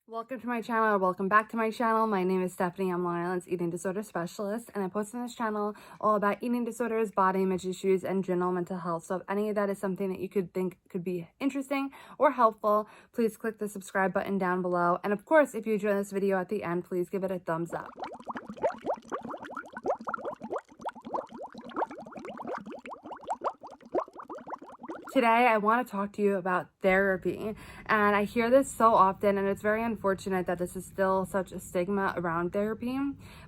Welcome to my channel, or welcome back to my channel. My name is Stephanie. I'm Long Island's eating disorder specialist, and I post on this channel all about eating disorders, body image issues, and general mental health. So if any of that is something that you could think could be interesting or helpful, please click the subscribe button down below. And of course, if you enjoy this video at the end, please give it a thumbs up. Today, I want to talk to you about therapy, and I hear this so often, and it's very unfortunate that this is still such a stigma around therapy,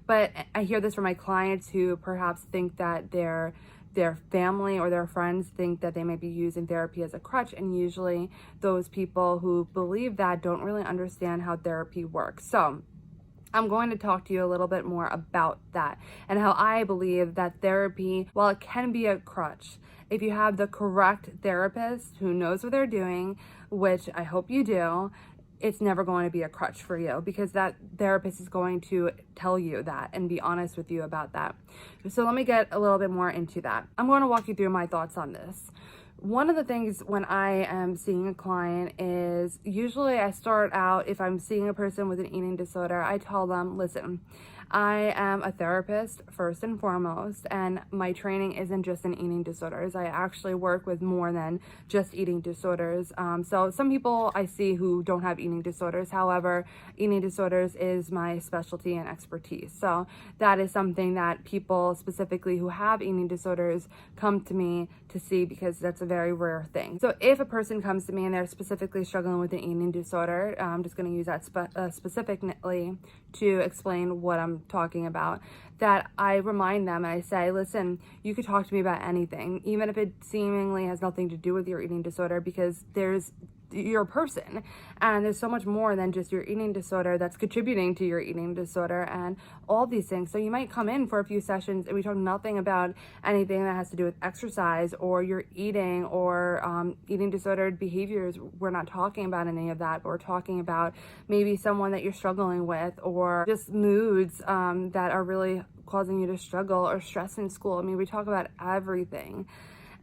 but I hear this from my clients who perhaps think that their family or their friends think that they may be using therapy as a crutch, and usually those people who believe that don't really understand how therapy works. So I'm going to talk to you a little bit more about that and how I believe that therapy, while it can be a crutch, if you have the correct therapist who knows what they're doing, which I hope you do, it's never going to be a crutch for you, because that therapist is going to tell you that and be honest with you about that. So let me get a little bit more into that. I'm going to walk you through my thoughts on this. One of the things when I am seeing a client is usually I start out, if I'm seeing a person with an eating disorder, I tell them, listen, I am a therapist first and foremost, and my training isn't just in eating disorders. I actually work with more than just eating disorders. So some people I see who don't have eating disorders. However, eating disorders is my specialty and expertise. So that is something that people specifically who have eating disorders come to me to see, because that's a very rare thing. So if a person comes to me and they're specifically struggling with an eating disorder, I'm just going to use that specifically to explain what I'm talking about, that I remind them and I say, listen, you could talk to me about anything, even if it seemingly has nothing to do with your eating disorder, because you're a person and there's so much more than just your eating disorder that's contributing to your eating disorder and all these things. So you might come in for a few sessions and we talk nothing about anything that has to do with exercise or your eating or eating disordered behaviors. We're not talking about any of that, but we're talking about maybe someone that you're struggling with, or just moods that are really causing you to struggle, or stress in school. I mean, we talk about everything.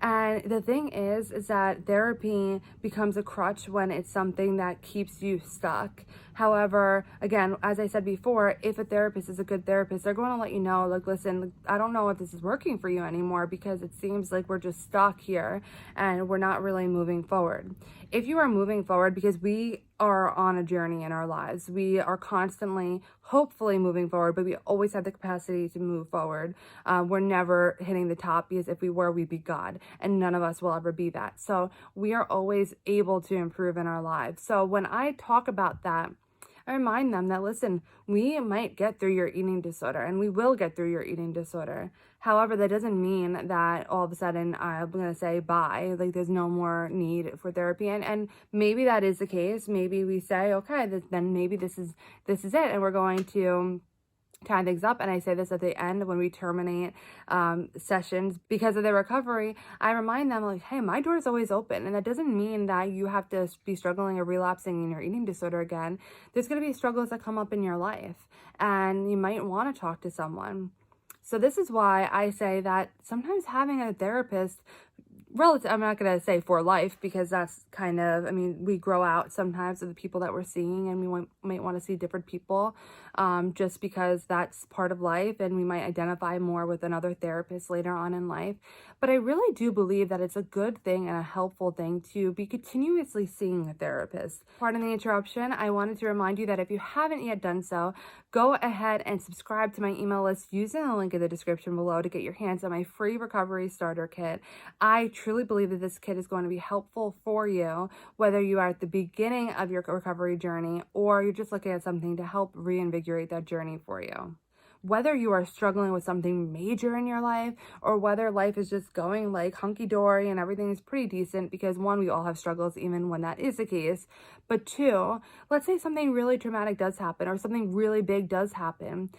And the thing is that therapy becomes a crutch when it's something that keeps you stuck. However, again, as I said before, if a therapist is a good therapist, they're going to let you know, like, listen, I don't know if this is working for you anymore, because it seems like we're just stuck here and we're not really moving forward. If you are moving forward, because we are on a journey in our lives, we are constantly, hopefully, moving forward, but we always have the capacity to move forward. We're never hitting the top, because if we were, we'd be God, and none of us will ever be that. So we are always able to improve in our lives. So when I talk about that, I remind them that, listen, we might get through your eating disorder, and we will get through your eating disorder. However, that doesn't mean that all of a sudden I'm going to say bye, like there's no more need for therapy. And maybe that is the case. Maybe we say, okay, then maybe this is it, and we're going to tie things up. And I say this at the end when we terminate sessions because of their recovery. I remind them, like, hey, my door is always open, and that doesn't mean that you have to be struggling or relapsing in your eating disorder again. There's going to be struggles that come up in your life, and you might want to talk to someone. So this is why I say that sometimes having a therapist, I'm not going to say for life, because that's kind of, I mean, we grow out sometimes of the people that we're seeing, and we might want to see different people just because that's part of life, and we might identify more with another therapist later on in life. But I really do believe that it's a good thing and a helpful thing to be continuously seeing a therapist. Pardon the interruption. I wanted to remind you that if you haven't yet done so, go ahead and subscribe to my email list using the link in the description below to get your hands on my free recovery starter kit. I truly believe that this kit is going to be helpful for you, whether you are at the beginning of your recovery journey or you're just looking at something to help reinvigorate that journey for you. Whether you are struggling with something major in your life, or whether life is just going like hunky-dory and everything is pretty decent, because one, we all have struggles even when that is the case, but two, let's say something really traumatic does happen or something really big does happen.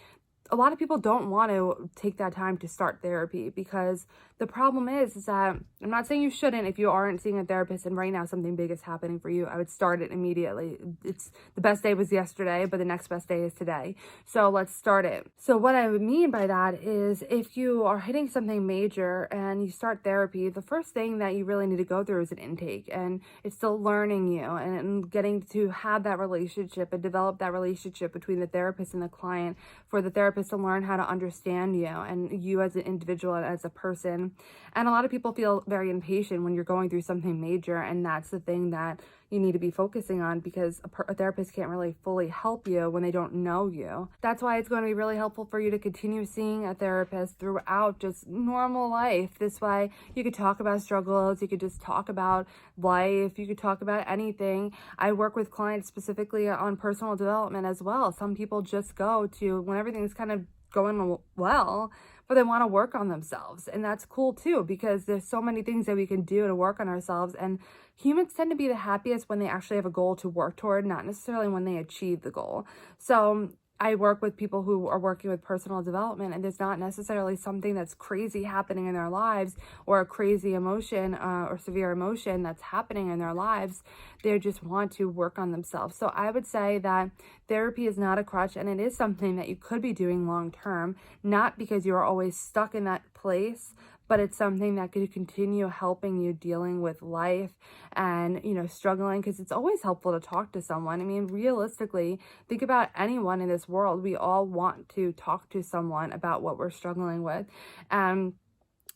a lot of people don't want to take that time to start therapy, because the problem is that, I'm not saying you shouldn't if you aren't seeing a therapist and right now something big is happening for you. I would start it immediately. It's the best day was yesterday, but the next best day is today. So let's start it. So what I would mean by that is, if you are hitting something major and you start therapy, the first thing that you really need to go through is an intake, and it's still learning you and getting to have that relationship and develop that relationship between the therapist and the client, for the therapist to learn how to understand you and you as an individual and as a person. And a lot of people feel very impatient when you're going through something major, and that's the thing that you need to be focusing on, because a therapist can't really fully help you when they don't know you. That's why it's going to be really helpful for you to continue seeing a therapist throughout just normal life. This way you could talk about struggles, you could just talk about life, you could talk about anything. I work with clients specifically on personal development as well. Some people just go to when everything's kind of going well, but they want to work on themselves. And that's cool too, because there's so many things that we can do to work on ourselves. And humans tend to be the happiest when they actually have a goal to work toward, not necessarily when they achieve the goal. So I work with people who are working with personal development, and there's not necessarily something that's crazy happening in their lives, or a crazy emotion or severe emotion that's happening in their lives. They just want to work on themselves. So I would say that therapy is not a crutch, and it is something that you could be doing long term, not because you're always stuck in that place, but it's something that could continue helping you dealing with life and, struggling, because it's always helpful to talk to someone. I mean, realistically, think about anyone in this world. We all want to talk to someone about what we're struggling with. And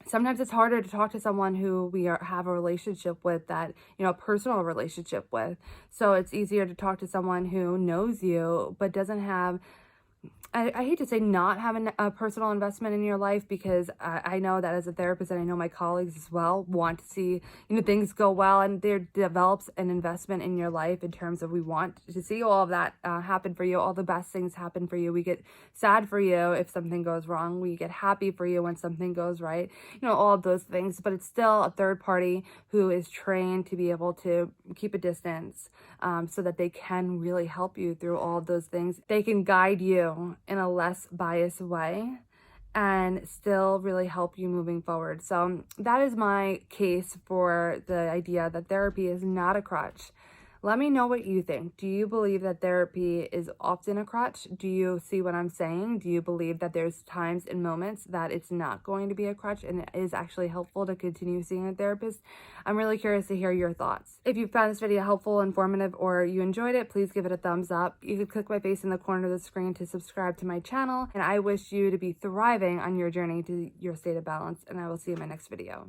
sometimes it's harder to talk to someone who we have a relationship with, that, a personal relationship with. So it's easier to talk to someone who knows you, but doesn't have, I hate to say not having a personal investment in your life, because I know that as a therapist, and I know my colleagues as well want to see, things go well, and there develops an investment in your life in terms of, we want to see all of that happen for you, all the best things happen for you. We get sad for you if something goes wrong. We get happy for you when something goes right, all of those things. But it's still a third party who is trained to be able to keep a distance, so that they can really help you through all of those things. They can guide you in a less biased way and still really help you moving forward. So that is my case for the idea that therapy is not a crutch. Let me know what you think. Do you believe that therapy is often a crutch? Do you see what I'm saying? Do you believe that there's times and moments that it's not going to be a crutch and it is actually helpful to continue seeing a therapist? I'm really curious to hear your thoughts. If you found this video helpful, informative, or you enjoyed it, please give it a thumbs up. You can click my face in the corner of the screen to subscribe to my channel. And I wish you to be thriving on your journey to your state of balance. And I will see you in my next video.